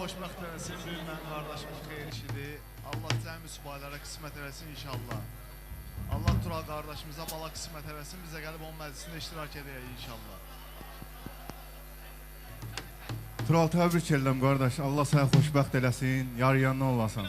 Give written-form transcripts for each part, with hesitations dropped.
xoşbəxt eləsin, büyük mənim qardaşımın xeyir işidir. Allah cəmi subaylara qismət eləsin inşallah. Allah Tural qardaşımıza bala qismət eləsin, bizə gəlib onun məclisində iştirak edəyək inşallah. Tural, təbrik edirəm qardaş. Allah səni xoşbəxt eləsin, yar-yanına olasan.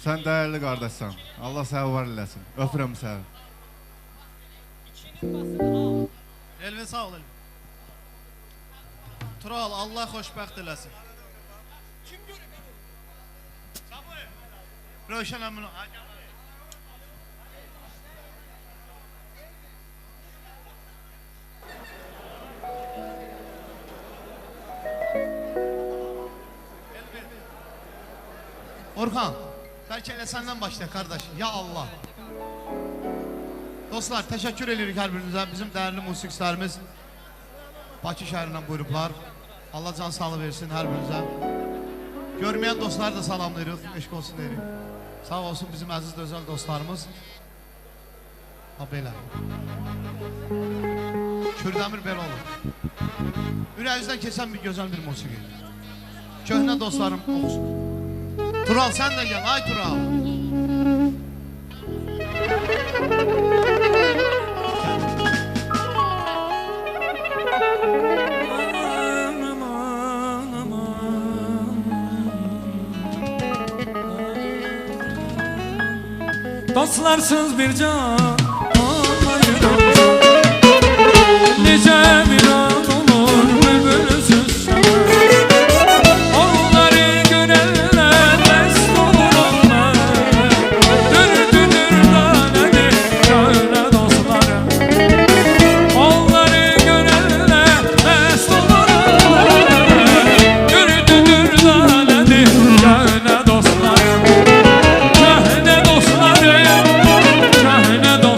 Sən dəyərli qardaşsan. Allah səni var eləsin. Öpürəm səni. Elvin sağ ol Elvin. Tural, Allah xoşbəxt eləsin. Rövşən əmin. Orhan, bəlkə elə səndən başlayaq qardaş. Ya Allah. Dostlar, təşəkkür edirik hər birinizə. Bizim dəyərli musiqiçilərimiz Bakı şəhərindən buyurublar. Allah can sağlığı versin hər birinizə. Görməyən dostları da salamlayırıq, eşq olsun deyirik. Sağ olsun bizim əziz özəl dostlarımız. Ha, belə. Kürdəmir belə olur. Ürəyinizdən keçən bir gözəl bir musiqi. Köhnə dostlarım oxusun. Tural, sən də gəl, ay Tural. Dostlarsız bir can Nice bir an olur bülbülsüz onları görenler mest olur onlar Dür danedir şöyle dostlarım onları görenler mest olur onlar Dür danedir şöyle dostlarım Şahane dostlarım, şahane dostlarım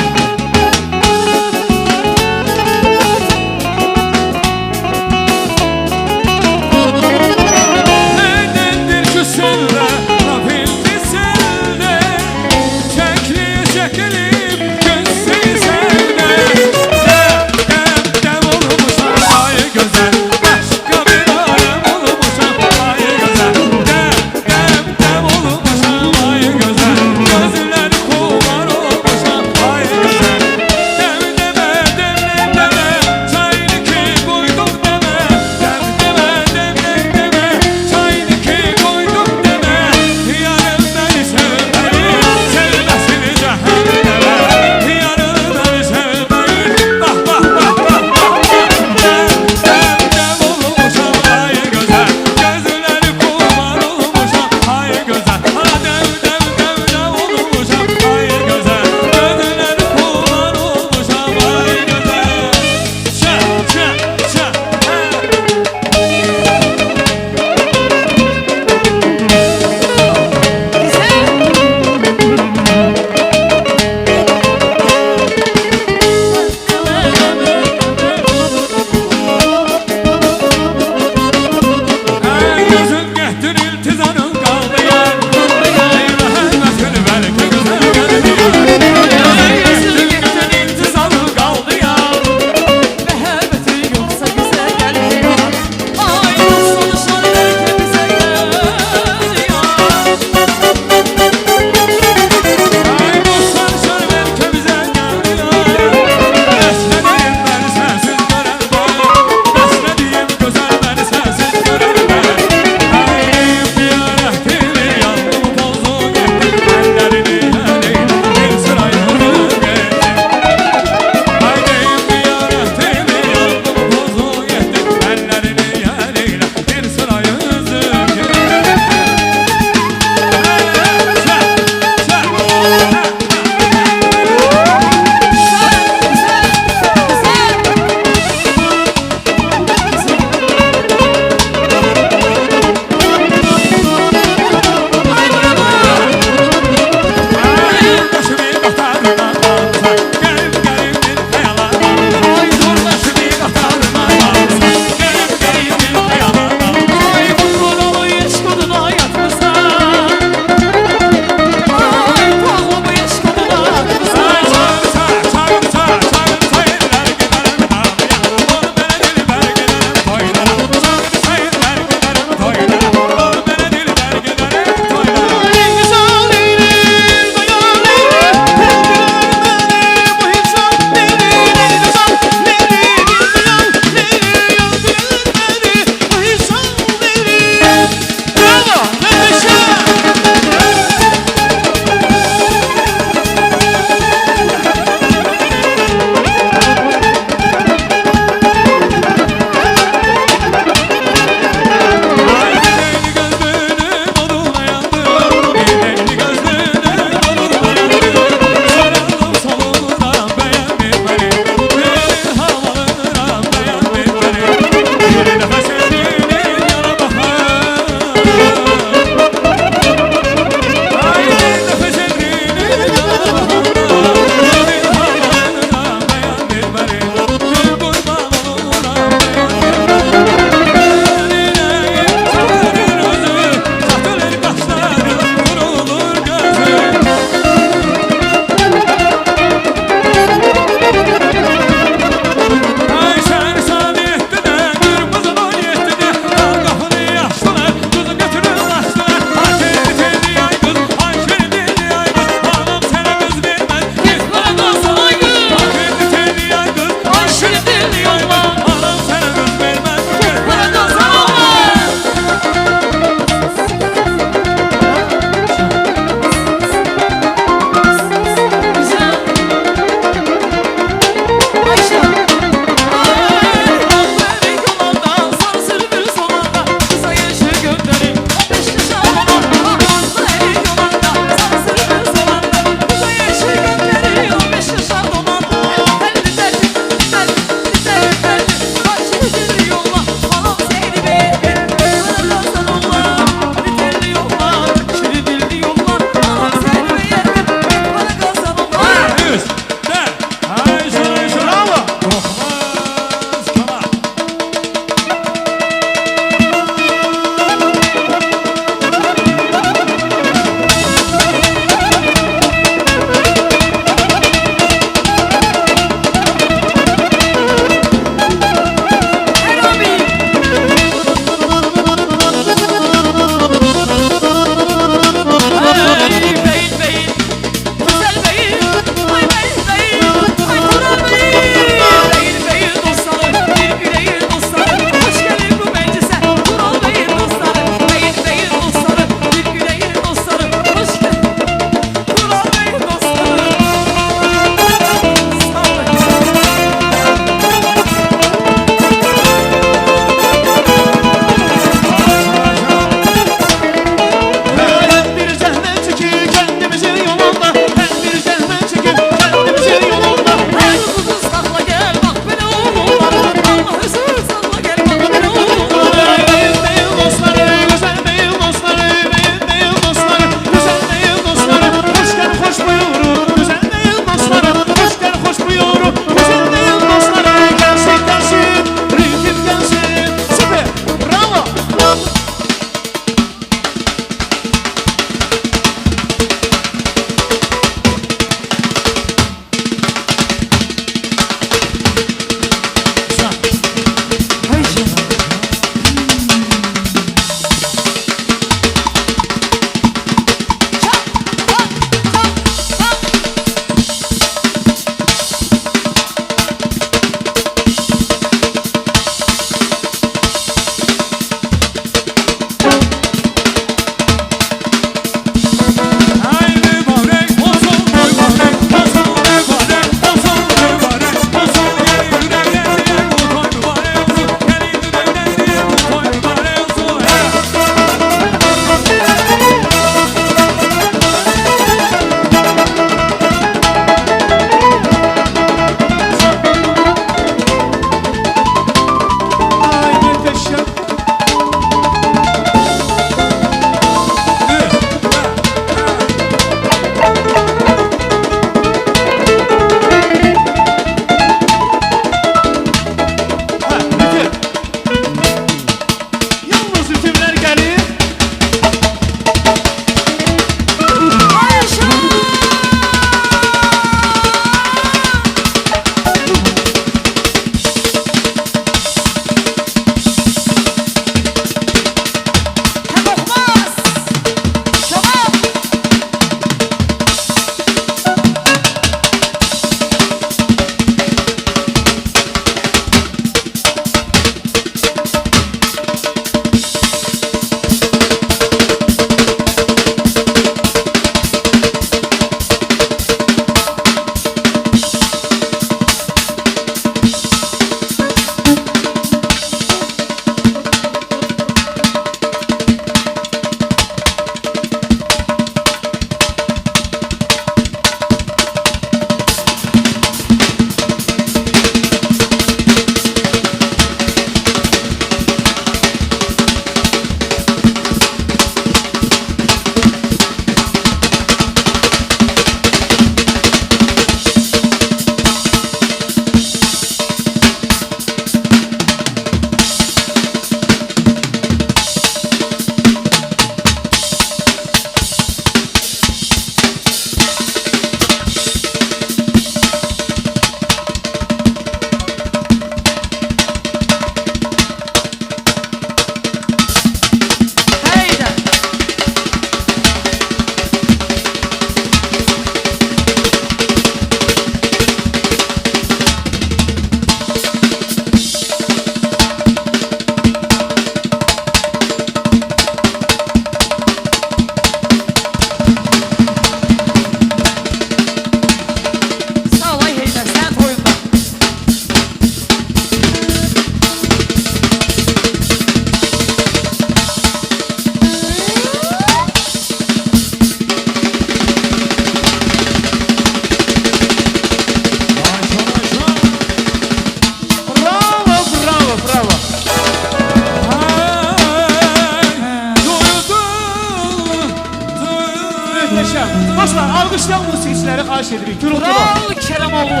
Dostlar, alqışlayan musiqiçiləri xahiş edirik. Gürültü var. Kral Kerəmoğlu.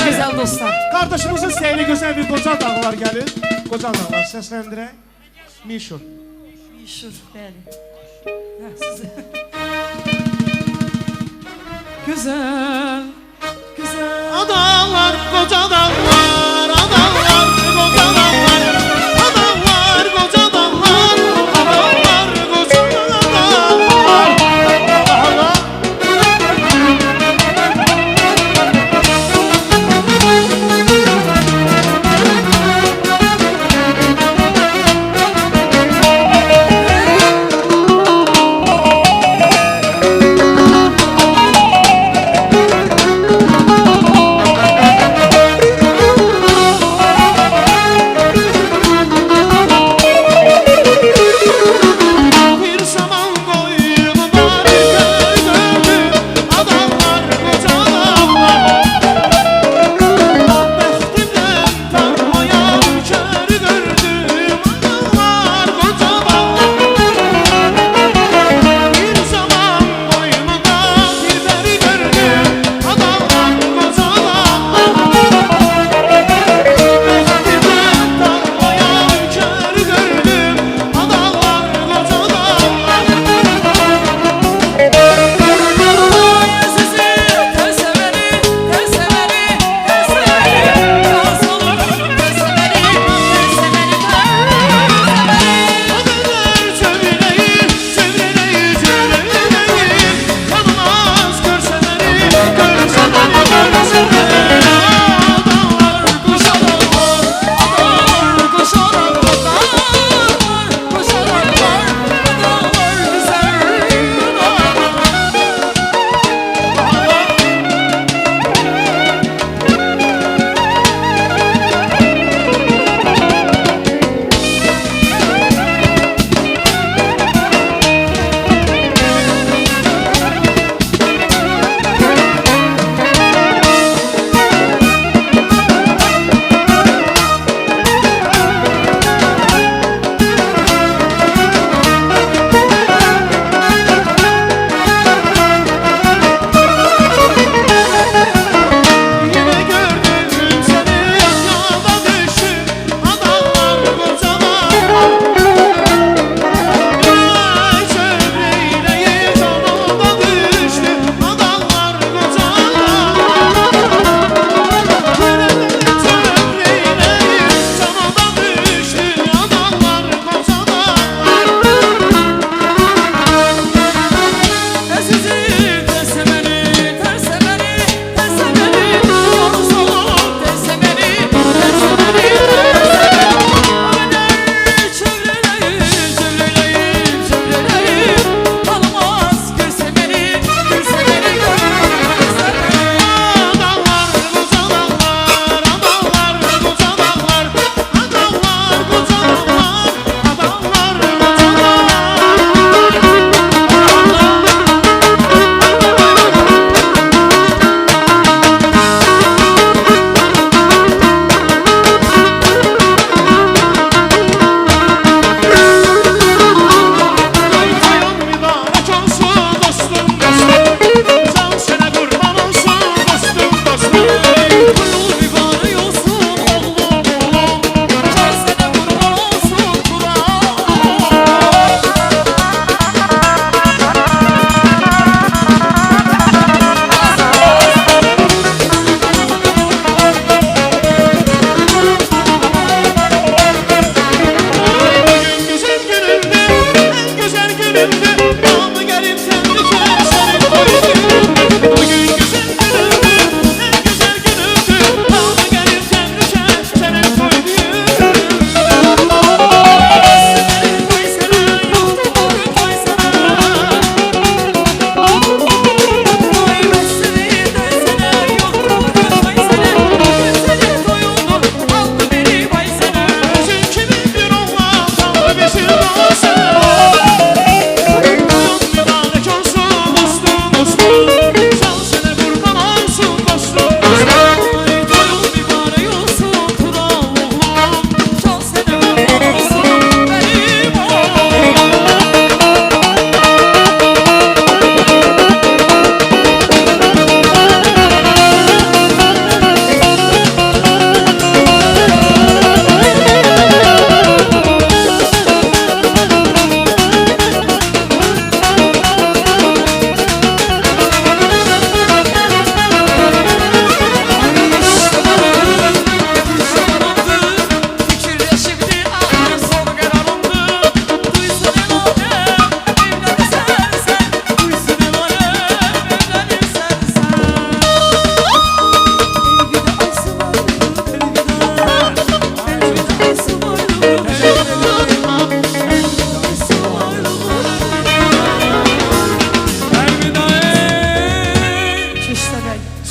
Gözəl dostlar. Qardaşımızın səyli gözəl bir qoca dağlar gəlir. Qoca dağlar səsləndirək. Mişur. Meşhur, bəli. Hə, siz. Gözəl, gözəl. Adamlar, qoca dağlar, adamlar, qoca dağlar. Adamlar, qoca dağlar, adamlar, qoca dağlar. Allah Allah.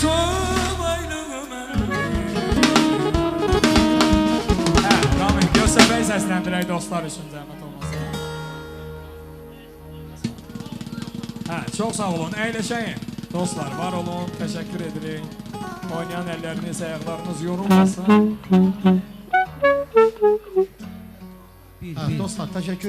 sobaylığıma. Hə, Ramin, Göstəbəyi səsləndirək dostlar üçün zəhmət olmasın. Hə, çox sağ olun, əyləşəyin. Dostlar, var olun, təşəkkür edirik. Oynayan əlləriniz, ayaqlarınız yorulmasın. Dostlar, təşəkkür